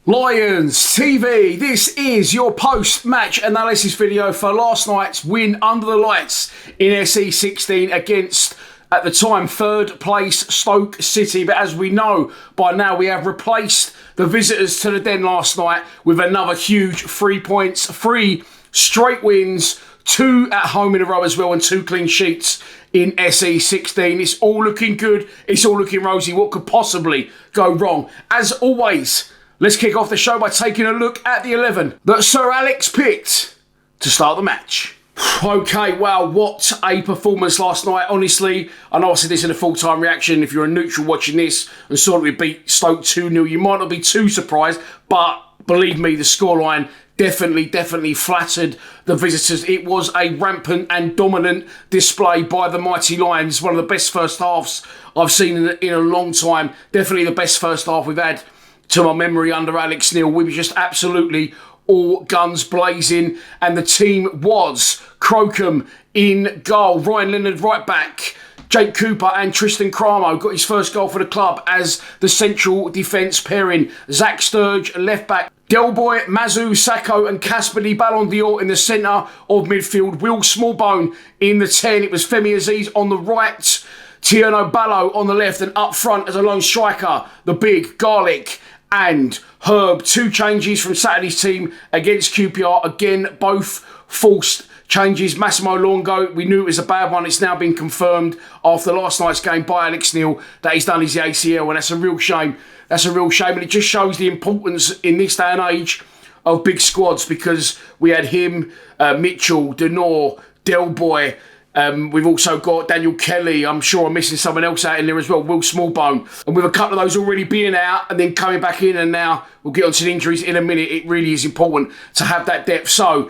Lions TV, this is your post-match analysis video for last night's win under the lights in SE16 against, at the time, third place Stoke City. But as we know by now, we have replaced the visitors to the Den last night with another huge 3 points, 3 straight wins, 2 at home in a row as well, and 2 clean sheets in SE16. It's all looking good. It's all looking rosy. What could possibly go wrong? As always, let's kick off the show by taking a look at the 11 that Sir Alex picked to start the match. Okay, wow, what a performance last night. Honestly, I know I said this in a full-time reaction. If you're a neutral watching this and saw that we beat Stoke 2-0, you might not be too surprised. But believe me, the scoreline definitely flattered the visitors. It was a rampant and dominant display by the mighty Lions. One of the best first halves I've seen in a long time. Definitely the best first half we've had to my memory under Alex Neil. We were just absolutely all guns blazing, and the team was Crocombe in goal, Ryan Leonard right back, Jake Cooper and Tristan Cramo got his first goal for the club as the central defence pairing, Zach Sturge left back, Del Boy, Mazu Sacco and Casper Di Ballon d'Or in the centre of midfield, Will Smallbone in the 10, it was Femi Aziz on the right, Tierno Ballo on the left, and up front as a lone striker, the big Garlic and Herb. 2 changes from Saturday's team against QPR. Again, both forced changes. Massimo Longo, we knew it was a bad one. It's now been confirmed after last night's game by Alex Neil that he's done his ACL, and that's a real shame. That's a real shame, and it just shows the importance in this day and age of big squads, because we had him, Mitchell, Denor, Del Boy. We've also got Daniel Kelly. I'm sure I'm missing someone else out in there as well, Will Smallbone. And with a couple of those already being out and then coming back in, and now we'll get on to the injuries in a minute, it really is important to have that depth. So,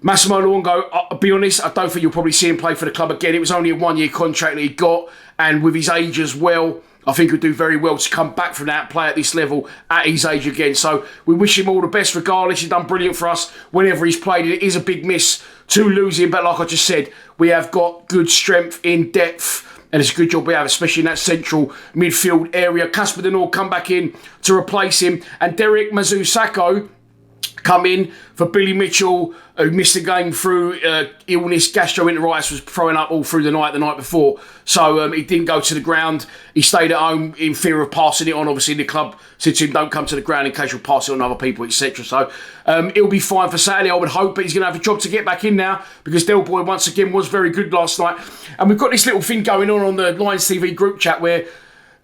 Massimo Luongo, I'll be honest, I don't think you'll probably see him play for the club again. It was only a 1-year contract that he got, and with his age as well, I think he'll do very well to come back from that, play at this level at his age again. So we wish him all the best regardless. He's done brilliant for us whenever he's played. It is a big miss to lose him, but like I just said, we have got good strength in depth, and it's a good job we have, especially in that central midfield area. Casper Denor come back in to replace him, and Derek Mazusako come in for Billy Mitchell, who missed the game through illness. Gastroenteritis was throwing up all through the night before. So he didn't go to the ground. He stayed at home in fear of passing it on. Obviously, the club said to him, don't come to the ground in case you'll pass it on other people, etc. So he'll be fine for Saturday, I would hope, but he's going to have a job to get back in now, because Del Boy, once again, was very good last night. And we've got this little thing going on the Lions TV group chat where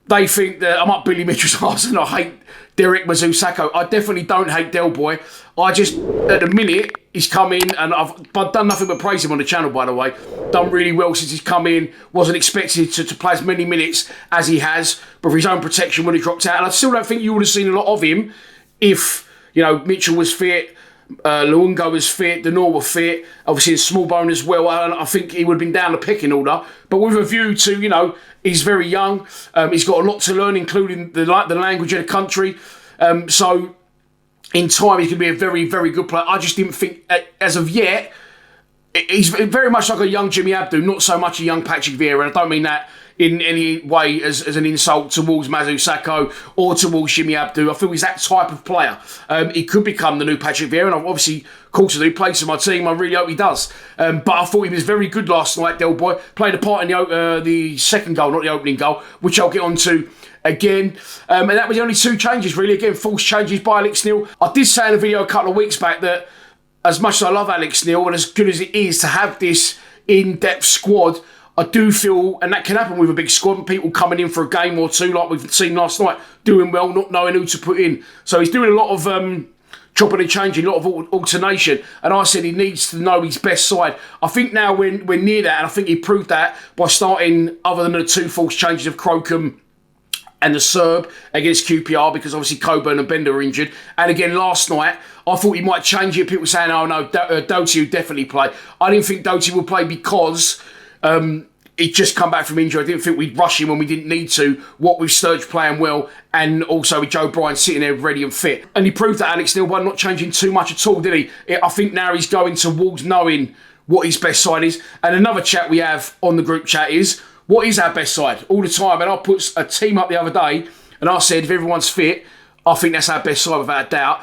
they think that I'm up Billy Mitchell's arse and I hate Derek Mazusako. I definitely don't hate Del Boy. I just, at the minute, he's come in, and I've done nothing but praise him on the channel, by the way. Done really well since he's come in. Wasn't expected to play as many minutes as he has, but for his own protection when he dropped out. And I still don't think you would have seen a lot of him if, Mitchell was fit, Luongo was fit, Denor was fit, obviously Smallbone as well. And I think he would have been down the pecking order. But with a view to, he's very young. He's got a lot to learn, including the language of the country. So in time, he's going to be a very, very good player. I just didn't think, as of yet, he's very much like a young Jimmy Abdu, not so much a young Patrick Vieira. And I don't mean that in any way as an insult towards Mazu Sacco or towards Jimmy Abdu. I feel he's that type of player. He could become the new Patrick Vieira, and I've obviously, of course, he plays for my team. I really hope he does. But I thought he was very good last night, Del Boy. Played a part in the second goal, not the opening goal, which I'll get on to again. And that was the only 2 changes, really. Again, forced changes by Alex Neil. I did say in a video a couple of weeks back that as much as I love Alex Neil, and as good as it is to have this in-depth squad, I do feel, and that can happen with a big squad, and people coming in for a game or two, like we've seen last night, doing well, not knowing who to put in. So he's doing a lot of chopping and changing, a lot of alternation. And I said he needs to know his best side. I think now we're near that, and I think he proved that by starting, other than the 2 false changes of Crocombe and the Serb against QPR, because obviously Coburn and Bender were injured. And again, last night, I thought he might change it. People saying, oh no, Doty would definitely play. I didn't think Doty would play because he'd just come back from injury. I didn't think we'd rush him when we didn't need to. What with Sturge playing well, and also with Joe Bryan sitting there ready and fit. And he proved that, Alex Neil, by not changing too much at all, did he? I think now he's going towards knowing what his best side is. And another chat we have on the group chat is, what is our best side? All the time. And I put a team up the other day, and I said, if everyone's fit, I think that's our best side without a doubt.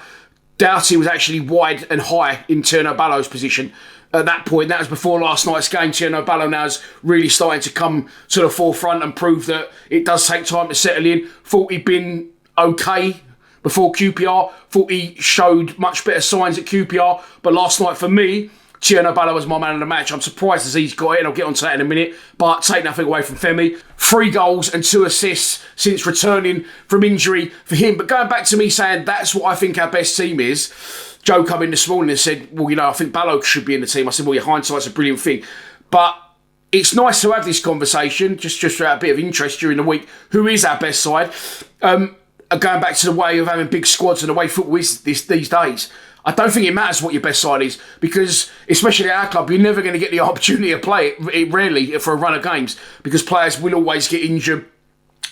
Doughty was actually wide and high in Tierno Ballo's position at that point. That was before last night's game. Tierno Ballo now is really starting to come to the forefront and prove that it does take time to settle in. Thought he'd been okay before QPR. Thought he showed much better signs at QPR. But last night for me, Tierno Ballo was my man of the match. I'm surprised as he's got it, and I'll get onto that in a minute. But take nothing away from Femi. 3 goals and 2 assists since returning from injury for him. But going back to me saying that's what I think our best team is, Joe come in this morning and said, well, you know, I think Ballo should be in the team. I said, well, your hindsight's a brilliant thing. But it's nice to have this conversation, just out a bit of interest during the week. Who is our best side? Going back to the way of having big squads and the way football is these days, I don't think it matters what your best side is, because especially at our club, you're never going to get the opportunity to play it rarely for a run of games, because players will always get injured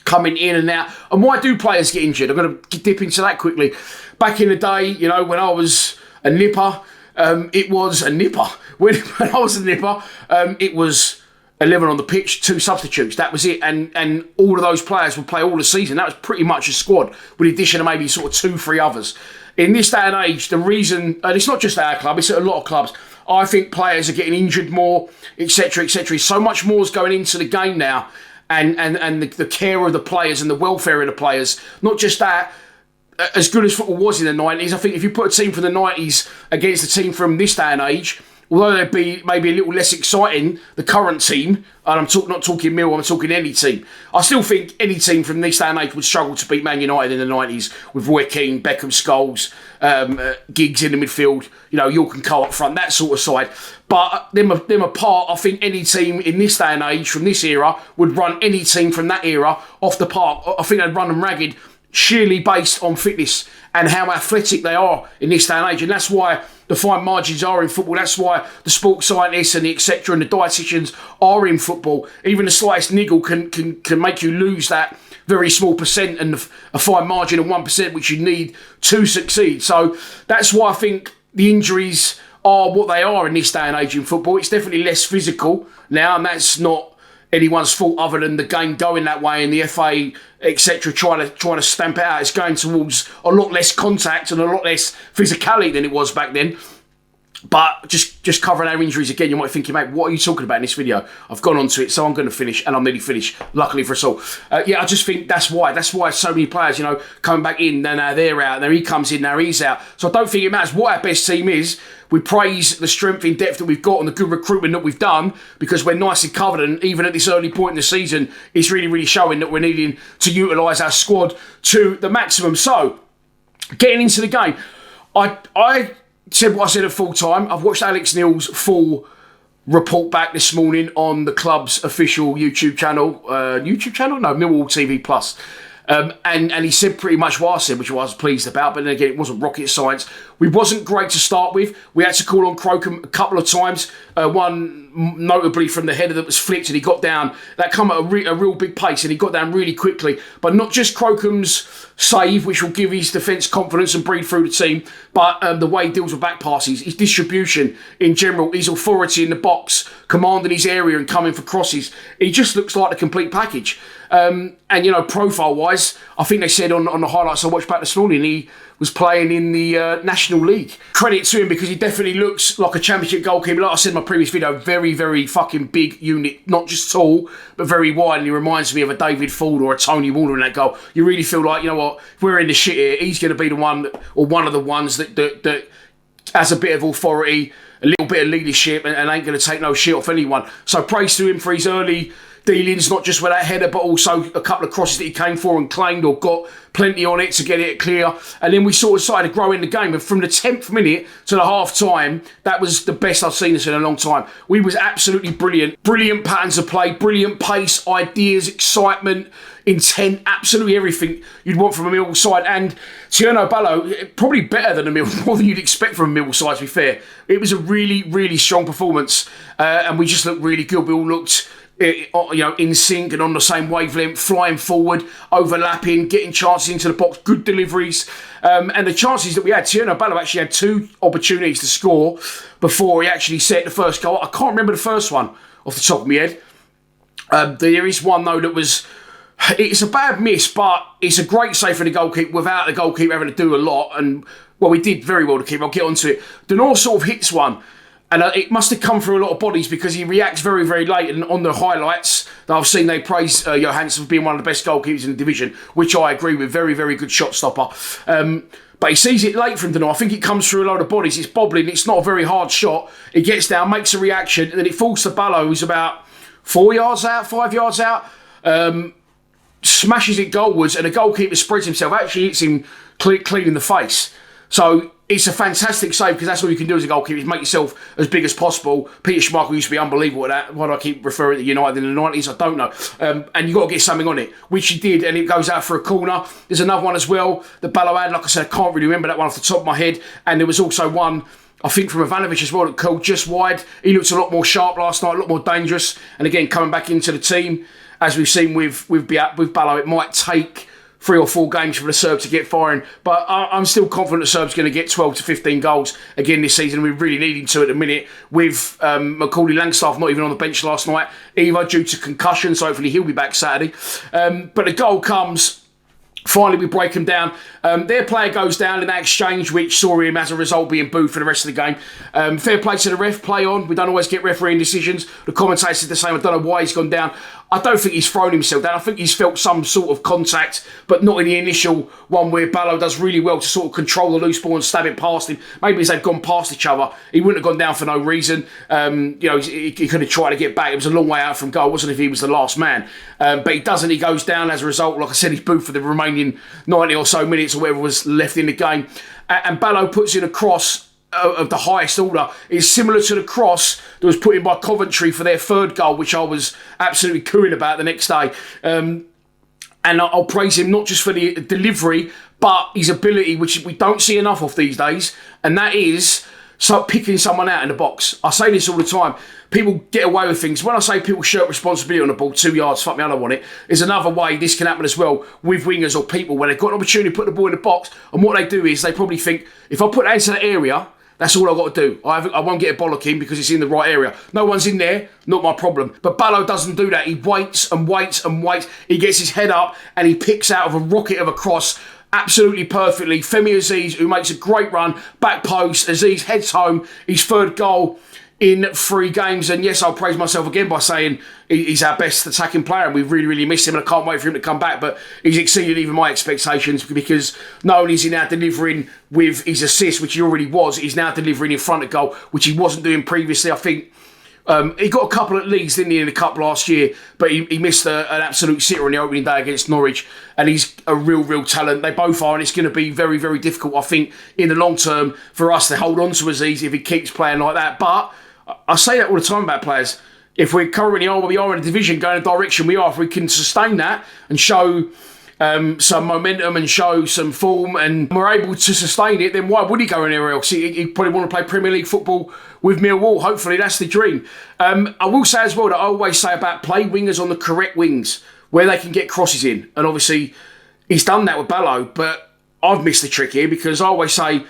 coming in and out. And why do players get injured? I'm going to dip into that quickly. Back in the day, you know, when I was a nipper, it was a nipper. When I was a nipper, it was 11 on the pitch, 2 substitutes. That was it. And all of those players would play all the season. That was pretty much a squad, with the addition of maybe sort of 2-3 others. In this day and age, the reason, and it's not just our club, it's at a lot of clubs, I think players are getting injured more, etc., etc. So much more is going into the game now, and the care of the players and the welfare of the players. Not just that, as good as football was in the 90s, I think if you put a team from the 90s against a team from this day and age, although they'd be maybe a little less exciting, the current team, and I'm not talking Millwall, I'm talking any team, I still think any team from this day and age would struggle to beat Man United in the 90s with Roy Keane, Beckham, Scholes, Giggs in the midfield, you know, York and Cole up front, that sort of side. But them apart, I think any team in this day and age from this era would run any team from that era off the park. I think they'd run them ragged, sheerly based on fitness and how athletic they are in this day and age. And that's why the fine margins are in football. That's why the sports scientists and the etc. and the dietitians are in football. Even the slightest niggle can make you lose that very small percent and a fine margin of 1% which you need to succeed. So that's why I think the injuries are what they are in this day and age in football. It's definitely less physical now, and that's not anyone's fault other than the game going that way and the FA, etc., trying to stamp it out. It's going towards a lot less contact and a lot less physicality than it was back then. But just covering our injuries again, you might think, mate, what are you talking about in this video? I've gone on to it, so I'm going to finish, and I'm nearly finished, luckily for us all. Yeah, I just think that's why so many players, you know, coming back in, now they're out, now he comes in, now he's out. So I don't think it matters what our best team is. We praise the strength in depth that we've got and the good recruitment that we've done, because we're nicely covered, and even at this early point in the season, it's really, really showing that we're needing to utilise our squad to the maximum. So, getting into the game, I said what I said at full time. I've watched Alex Neil's full report back this morning on the club's official YouTube channel. No, Millwall TV Plus. And he said pretty much what I said, which I was pleased about. But then again, it wasn't rocket science. We wasn't great to start with. We had to call on Crocombe a couple of times. One notably from the header that was flicked, and he got down. That come at a real big pace, and he got down really quickly. But not just Crocombe's save, which will give his defence confidence and breathe through the team, but the way he deals with back passes, his distribution in general, his authority in the box, commanding his area and coming for crosses. He just looks like a complete package. And, you know, profile-wise, I think they said on the highlights I watched back this morning, he was playing in the National League. Credit to him, because he definitely looks like a championship goalkeeper. Like I said in my previous video, very, very fucking big unit. Not just tall, but very wide. And he reminds me of a David Ford or a Tony Warner in that goal. You really feel like, you know what, if we're in the shit here, he's going to be the one, or one of the ones that has a bit of authority, a little bit of leadership, and ain't going to take no shit off anyone. So praise to him for his early dealings, not just with that header, but also a couple of crosses that he came for and claimed or got plenty on it to get it clear. And then we sort of started to grow in the game. And from the 10th minute to the half time, that was the best I've seen us in a long time. We was absolutely brilliant. Brilliant patterns of play, brilliant pace, ideas, excitement, intent, absolutely everything you'd want from a Millwall side. And Tierno Ballo, probably better than a Millwall, more than you'd expect from a Millwall side, to be fair. It was a really, really strong performance. And we just looked really good. We all looked, you know, in sync and on the same wavelength, flying forward, overlapping, getting chances into the box, good deliveries. And the chances that we had, Tierno Ballo actually had 2 opportunities to score before he actually set the first goal. I can't remember the first one off the top of my head. There is one, though, that was It's a bad miss, but it's a great save for the goalkeeper without the goalkeeper having to do a lot. And, well, we did very well to keep. I'll get onto it. Denor sort of hits one. And it must have come through a lot of bodies because he reacts very, very late. And on the highlights that I've seen, they praise Johansson for being one of the best goalkeepers in the division, which I agree with. Very, very good shot stopper. But he sees it late from Denor. I think it comes through a load of bodies. It's bobbling. It's not a very hard shot. He gets down, makes a reaction, and then it falls to Ballo, who's about 4 yards out, 5 yards out. Smashes it goalwards, and the goalkeeper spreads himself. Actually hits him clean in the face. So it's a fantastic save because that's all you can do as a goalkeeper is make yourself as big as possible. Peter Schmeichel used to be unbelievable at that. Why do I keep referring to United in the 90s? I don't know. And you've got to get something on it, which he did, and it goes out for a corner. There's another one as well that Ballo had. Like I said, I can't really remember that one off the top of my head. And there was also one, I think, from Ivanovic as well that called just wide. He looked a lot more sharp last night, a lot more dangerous. And again, coming back into the team, as we've seen with Ballo, it might take 3 or 4 games for the Serbs to get firing. But I'm still confident the Serbs going to get 12 to 15 goals again this season. We really need him to at the minute with Macaulay Langstaff not even on the bench last night, either due to concussion, so hopefully he'll be back Saturday. But the goal comes. Finally, we break them down. Their player goes down in that exchange, which saw him as a result being booed for the rest of the game. Fair play to the ref, play on. We don't always get refereeing decisions. The commentator said the same. I don't know why he's gone down. I don't think he's thrown himself down. I think he's felt some sort of contact, but not in the initial one where Ballo does really well to sort of control the loose ball and stab it past him. Maybe as they've gone past each other, he wouldn't have gone down for no reason. He could have tried to get back. It was a long way out from goal, wasn't it, if he was the last man? But he doesn't. He goes down as a result. Like I said, he's booed for the remaining 90 or so minutes or whatever was left in the game. And Ballo puts in a cross of the highest order. Is similar to the cross that was put in by Coventry for their 3rd goal, which I was absolutely cooing about the next day. And I'll praise him not just for the delivery, but his ability, which we don't see enough of these days, and that is picking someone out in the box. I say this all the time. People get away with things. When I say people shirk responsibility on the ball, 2 yards, fuck me, I don't want it. There's another way this can happen as well with wingers or people where they've got an opportunity to put the ball in the box, and what they do is they probably think, if I put that into that area, that's all I've got to do. I won't get a bollocking because it's in the right area. No one's in there, not my problem. But Ballo doesn't do that. He waits and waits and waits. He gets his head up and he picks out of a rocket of a cross absolutely perfectly. Femi Aziz, who makes a great run, back post. Aziz heads home, his 3rd goal in 3 games. And yes, I'll praise myself again by saying he's our best attacking player and we really, really miss him and I can't wait for him to come back. But he's exceeded even my expectations because not only is he now delivering with his assist, which he already was, he's now delivering in front of goal, which he wasn't doing previously. I think he got a couple at Leeds, didn't he, in the Cup last year, but he missed an absolute sitter on the opening day against Norwich, and he's a real talent. They both are, and it's going to be very, very difficult, I think, in the long term for us to hold on to Aziz if he keeps playing like that. But I say that all the time about players. If we currently are where we are in a division, going in the direction we are, if we can sustain that and show some momentum and show some form and we're able to sustain it, then why would he go anywhere else? He probably want to play Premier League football with Millwall. Hopefully that's the dream. I will say as well that I always say about play wingers on the correct wings where they can get crosses in. And obviously he's done that with Ballo, but I've missed the trick here because I always say,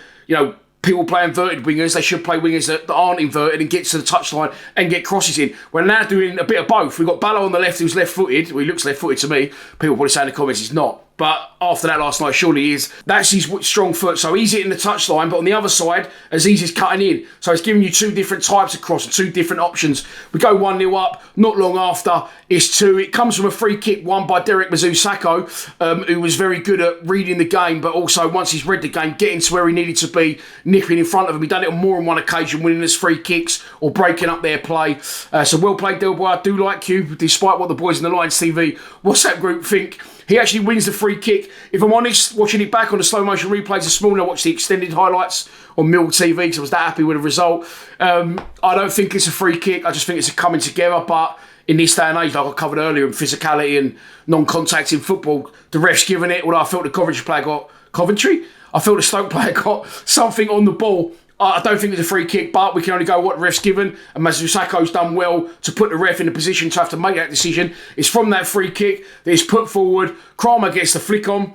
people play inverted wingers, they should play wingers that aren't inverted and get to the touchline and get crosses in. We're now doing a bit of both. We've got Ballo on the left who's left-footed. Well, he looks left-footed to me. People probably say in the comments he's not. But after that last night, surely he is. That's his strong foot. So he's hitting the touchline, but on the other side, Aziz is cutting in. So it's giving you 2 different types of cross and 2 different options. We go 1-0 up. Not long after, it's 2. It comes from a free kick won by Derek Mazusako, who was very good at reading the game, but also once he's read the game, getting to where he needed to be, nipping in front of him. He done it on more than one occasion, winning his free kicks or breaking up their play. So well played, Del Boy. I do like you, despite what the boys in the Lions TV WhatsApp group think. He actually wins the free kick. If I'm honest, watching it back on the slow motion replays this morning, I watched the extended highlights on Millwall TV because I was that happy with the result. I don't think it's a free kick. I just think it's a coming together. But in this day and age, like I covered earlier, in physicality and non-contact in football, the ref's given it. Although I felt the Coventry player got... Coventry? I felt the Stoke player got something on the ball. I don't think it's a free kick, but we can only go what the ref's given. And Mazusako's done well to put the ref in a position to have to make that decision. It's from that free kick that is put forward. Kramer gets the flick on.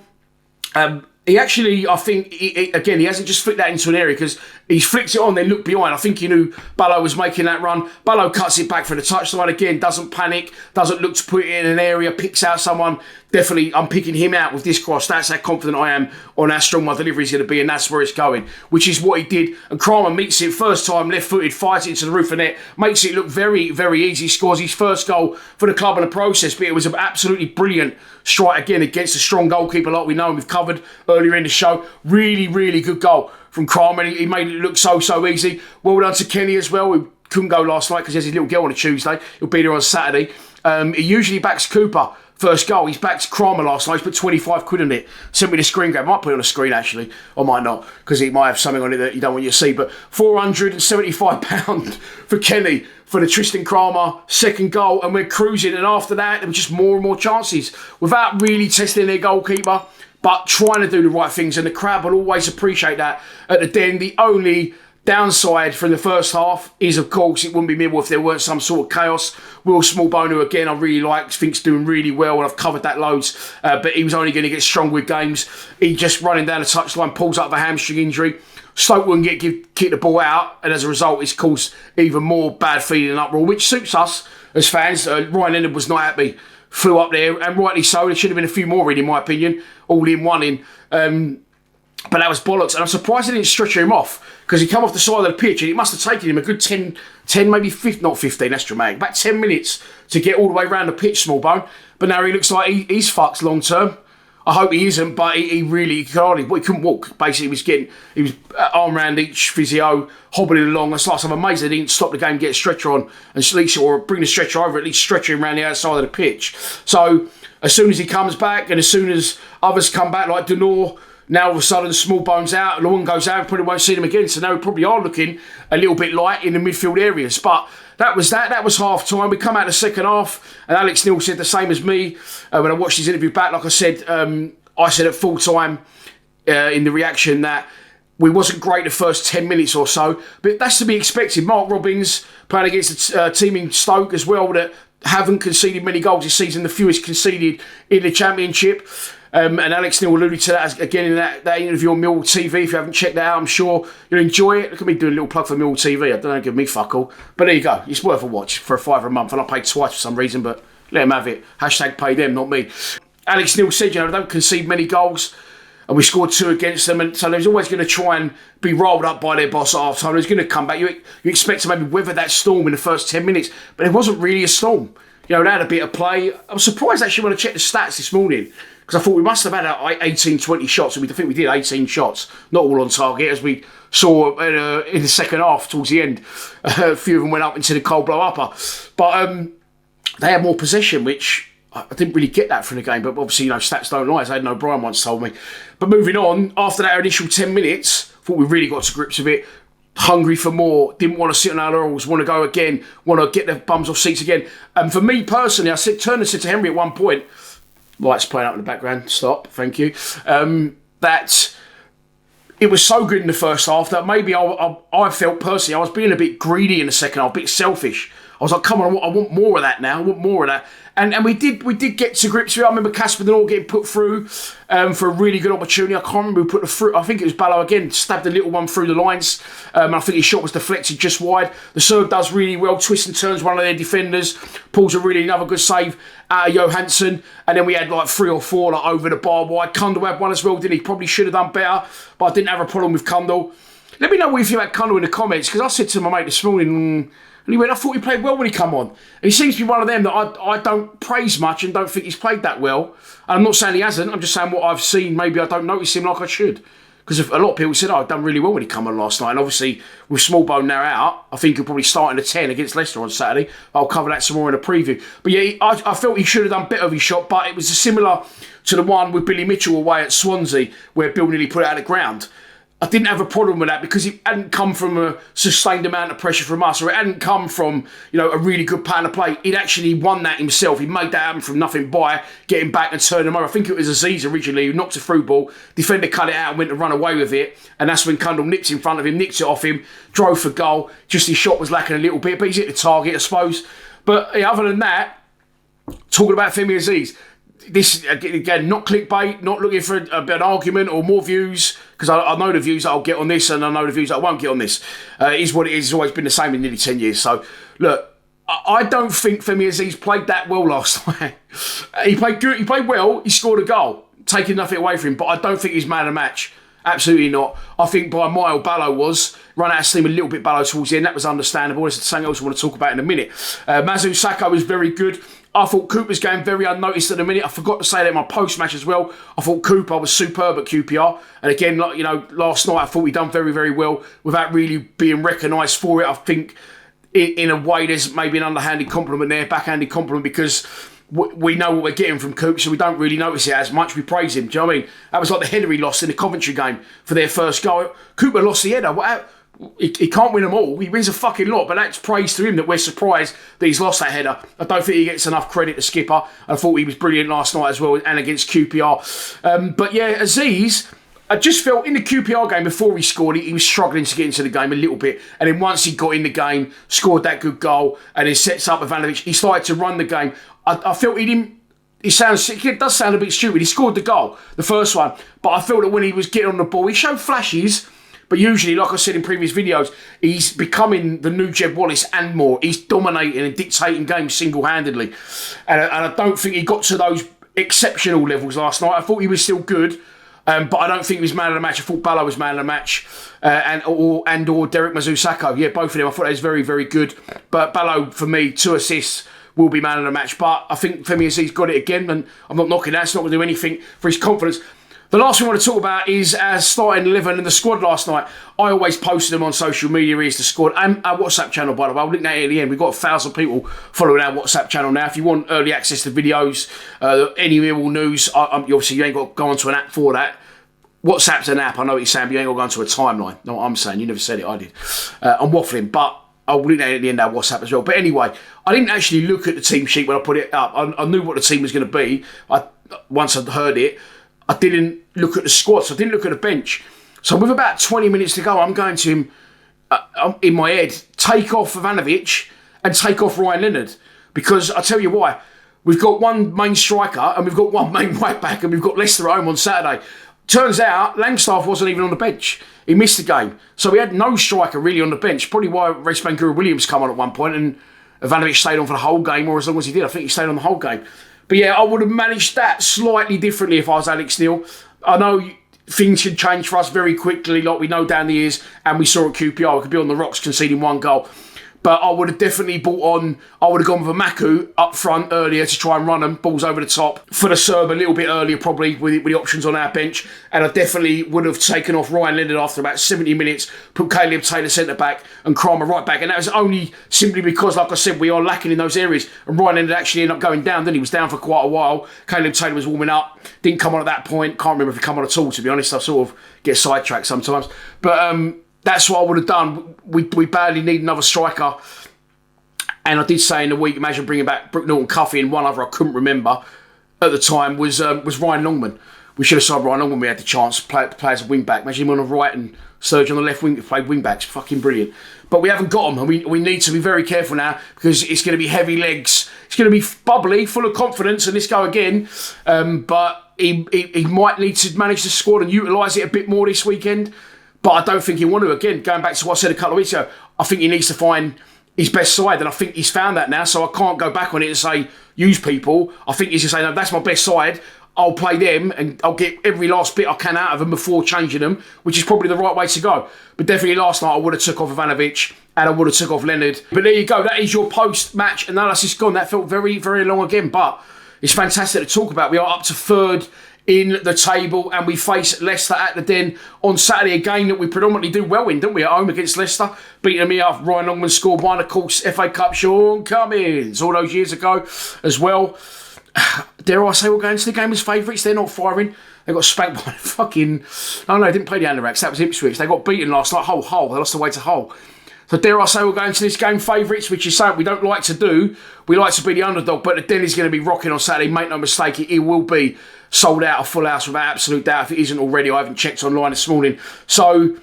He actually, I think, again, he hasn't just flicked that into an area because he's flicked it on, then looked behind. I think he knew Ballo was making that run. Ballo cuts it back for the touchline again, doesn't panic, doesn't look to put it in an area, picks out someone. Definitely, I'm picking him out with this cross. That's how confident I am on how strong my delivery is going to be, and that's where it's going, which is what he did. And Kramer meets it first time, left-footed, fires it into the roof of the net, makes it look very, very easy, scores his first goal for the club in the process, but it was an absolutely brilliant strike again against a strong goalkeeper like we know and we've covered earlier in the show. Really, really good goal from Kramer. He made it look so easy. Well done to Kenny as well. He couldn't go last night because he has his little girl on a Tuesday. He'll be there on Saturday. He usually backs Cooper. First goal, he's backed Kramer last night. He's put 25 quid in it. Sent me the screen grab. I might put it on the screen actually. I might not because it might have something on it that you don't want you to see. But £475 for Kenny for the Tristan Kramer second goal. And we're cruising. And after that, there were just more and more chances without really testing their goalkeeper, but trying to do the right things. And the crowd will always appreciate that at the Den. The only downside from the first half is, of course, it wouldn't be Millwall if there weren't some sort of chaos. Will Smallbone, who again I really like, think's doing really well, and I've covered that loads, but he was only going to get stronger with games. He just running down the touchline, pulls up a hamstring injury. Stoke wouldn't kick the ball out, and as a result, it's caused even more bad feeling and uproar, which suits us as fans. Ryan Leonard was not happy, flew up there, and rightly so. There should have been a few more in my opinion, all in, one in. But that was bollocks, and I'm surprised they didn't stretch him off because he come off the side of the pitch and it must have taken him a good 10 maybe 15, not 15, that's dramatic, about 10 minutes to get all the way around the pitch, Smallbone. But now he looks like he's fucked long term. I hope he isn't, but he really he couldn't walk. Basically, he was arm around each physio, hobbling along. That's like, I'm amazed they didn't stop the game, get a stretcher on, and at least, or bring the stretcher over, at least stretch him around the outside of the pitch. So as soon as he comes back, and as soon as others come back, like Denor, now all of a sudden Smallbone's out, and the one goes out, probably won't see them again. So now we probably are looking a little bit light in the midfield areas. But that was half time. We come out the second half, and Alex Neil said the same as me when I watched his interview back. Like I said at full time in the reaction that we wasn't great the first 10 minutes or so, but that's to be expected. Mark Robbins playing against a team in Stoke as well that haven't conceded many goals this season, the fewest conceded in the Championship. And Alex Neil alluded to that again in that interview on Millwall TV. If you haven't checked that out, I'm sure you'll enjoy it. Look at me doing a little plug for Millwall TV. I don't know, give me fuck all. But there you go. It's worth a watch for £5 a month. And I paid twice for some reason, but let them have it. Hashtag pay them, not me. Alex Neil said, they don't concede many goals. And we scored 2 against them. And so they're always going to try and be rolled up by their boss at half time. They're going to come back. You expect to maybe weather that storm in the first 10 minutes. But it wasn't really a storm. They had a bit of play. I was surprised actually when I checked the stats this morning, because I thought we must have had 18, 20 shots. I think we did 18 shots, not all on target, as we saw in the second half towards the end. A few of them went up into the cold blow upper. But they had more possession, which I didn't really get that from the game. But obviously, stats don't lie, as Aidan O'Brien once told me. But moving on, after that initial 10 minutes, I thought we really got to grips with it. Hungry for more, didn't want to sit on our laurels, want to go again, want to get the bums off seats again. And for me personally, turned and said to Henry at one point, lights playing up in the background, stop, thank you, that it was so good in the first half that maybe I felt personally I was being a bit greedy in the second half, a bit selfish. I was like, come on, I want more of that now, I want more of that. And we did get to grips with it. I remember Casper Denor getting put through for a really good opportunity. I can't remember who put the through. I think it was Ballo again, stabbed a little one through the lines. I think his shot was deflected just wide. The Serb does really well, twists and turns one of their defenders, pulls another good save out of Johansson. And then we had 3 or 4 over the bar wide. Kundal had one as well, didn't he? Probably should have done better, but I didn't have a problem with Kundal. Let me know what you think about Kundal in the comments, because I said to my mate this morning, and he went, I thought he played well when he come on. And he seems to be one of them that I don't praise much and don't think he's played that well. And I'm not saying he hasn't, I'm just saying what I've seen, maybe I don't notice him like I should. Because a lot of people said, I've done really well when he come on last night. And obviously, with Smallbone now out, I think he'll probably start in the 10 against Leicester on Saturday. I'll cover that some more in a preview. But yeah, I felt he should have done better of his shot, but it was similar to the one with Billy Mitchell away at Swansea, where Bill nearly put it out of the ground. I didn't have a problem with that because it hadn't come from a sustained amount of pressure from us, or it hadn't come from a really good pattern of play. He'd actually won that himself. He made that happen from nothing by getting back and turning him over. I think it was Aziz originally who knocked a through ball. Defender cut it out and went to run away with it, and that's when Kundal nipped in front of him, nicked it off him, drove for goal. Just his shot was lacking a little bit, but he's hit the target, I suppose. But other than that, talking about Femi Aziz, this, again, not clickbait, not looking for an argument or more views, because I know the views that I'll get on this and I know the views that I won't get on this. It is what it is. It's always been the same in nearly 10 years. So, look, I don't think Femi Aziz played that well last night. He played good. He played well. He scored a goal, taking nothing away from him. But I don't think he's man of the match. Absolutely not. I think by a mile Ballo was. Run out of steam a little bit Ballo towards the end. That was understandable. There's something else I want to talk about in a minute. Mazu Sakho was very good. I thought Cooper's game very unnoticed at the minute. I forgot to say that in my post-match as well. I thought Cooper was superb at QPR. And again, like, you know, last night I thought he done very, very well without really being recognised for it. I think in a way there's maybe an underhanded compliment there, backhanded compliment, because we know what we're getting from Cooper, so we don't really notice it as much. We praise him. Do you know what I mean? That was like the header he lost in the Coventry game for their first goal. Cooper lost the header. He can't win them all. He wins a fucking lot, but that's praise to him that we're surprised that he's lost that header. I don't think he gets enough credit to skipper. I thought he was brilliant last night as well and against QPR. But yeah, Aziz, I just felt in the QPR game before he scored, he was struggling to get into the game a little bit. And then once he got in the game, scored that good goal, and then sets up Ivanovic, he started to run the game. I felt he didn't. It does sound a bit stupid. He scored the goal, the first one, but I felt that when he was getting on the ball, he showed flashes. But usually, like I said in previous videos, he's becoming the new Jed Wallace and more. He's dominating and dictating games single-handedly. And I don't think he got to those exceptional levels last night. I thought he was still good, but I don't think he was man of the match. I thought Ballo was man of the match, or Derek Mazu Sakho. Yeah, both of them. I thought they was very, very good. But Ballo, for me, 2 assists, will be man of the match. But I think Femi Aziz got it again, and I'm not knocking that. It's not going to do anything for his confidence. The last thing I want to talk about is our starting 11 and the squad last night. I always posted them on social media. Here's the squad and our WhatsApp channel, by the way. I'll link that at the end. We've got 1,000 people following our WhatsApp channel now. If you want early access to videos, any Millwall news, obviously you ain't got to go onto an app for that. WhatsApp's an app. I know what you're saying, but you ain't got to go onto a timeline. Know what I'm saying? You never said it. I did. I'm waffling, but I'll link that at the end of our WhatsApp as well. But anyway, I didn't actually look at the team sheet when I put it up. I knew what the team was going to be. Once I'd heard it, I didn't look at the squad, so I didn't look at the bench. So with about 20 minutes to go, I'm going to him, in my head, take off Ivanovic and take off Ryan Leonard. Because I tell you why, we've got one main striker and we've got one main right back and we've got Leicester at home on Saturday. Turns out, Langstaff wasn't even on the bench. He missed the game. So we had no striker really on the bench. Probably why Race Bangura Williams come on at one point and Ivanovic stayed on for the whole game, or as long as he did. I think he stayed on the whole game. But yeah, I would have managed that slightly differently if I was Alex Neil. I know things can change for us very quickly, like we know down the years, and we saw at QPR, we could be on the rocks conceding 1 goal. But I would have definitely I would have gone with a Maku up front earlier to try and run them, balls over the top. For the Serb a little bit earlier probably with the options on our bench. And I definitely would have taken off Ryan Leonard after about 70 minutes, put Caleb Taylor centre-back and Kramer right-back. And that was only simply because, like I said, we are lacking in those areas. And Ryan Leonard actually ended up going down. Then he was down for quite a while. Caleb Taylor was warming up. Didn't come on at that point. Can't remember if he come on at all, to be honest. I sort of get sidetracked sometimes. But that's what I would have done. We badly need another striker. And I did say in the week, imagine bringing back Brook Norton-Cuffy, and one other I couldn't remember at the time was Ryan Longman. We should have signed Ryan Longman when we had the chance to play as a wing-back. Imagine him on the right and Serge on the left wing to play wing-backs. Fucking brilliant. But we haven't got them, and we need to be very careful now because it's going to be heavy legs. It's going to be bubbly, full of confidence, and let's go again. But he might need to manage the squad and utilise it a bit more this weekend. But I don't think he'll want to. Again, going back to what I said a couple of weeks ago, I think he needs to find his best side, and I think he's found that now, so I can't go back on it and say, use people. I think he's just saying, no, that's my best side, I'll play them, and I'll get every last bit I can out of them before changing them, which is probably the right way to go. But definitely last night, I would have took off Ivanovic, and I would have took off Leonard. But there you go, that is your post-match analysis gone. That felt very, very long again, but it's fantastic to talk about. We are up to 3rd in the table, and we face Leicester at the Den on Saturday, a game that we predominantly do well in, don't we, at home against Leicester, beating me up. Ryan Longman scored 1, of course, FA Cup, Sean Cummins, all those years ago as well. Dare I say we're going to the game as favourites? They're not firing. They got spanked by they didn't play the Anderlechts, that was Ipswich. They got beaten last night, Hull, they lost away to Hull. So dare I say we're going to this game favourites, which is something we don't like to do. We like to be the underdog, but the Den is going to be rocking on Saturday. Make no mistake, it will be sold out, a full house without absolute doubt. If it isn't already, I haven't checked online this morning. So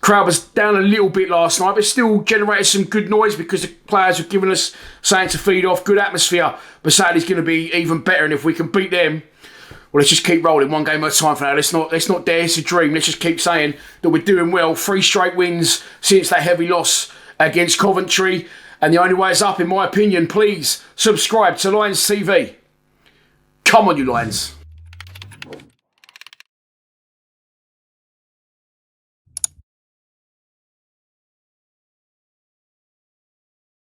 Crowd was down a little bit last night, but still generated some good noise because the players have given us something to feed off. Good atmosphere, but Saturday's going to be even better. And if we can beat them, well, let's just keep rolling one game at a time for now. Let's not dare to dream. Let's just keep saying that we're doing well. 3 straight wins since that heavy loss against Coventry. And the only way is up, in my opinion. Please subscribe to Lions TV. Come on, you Lions.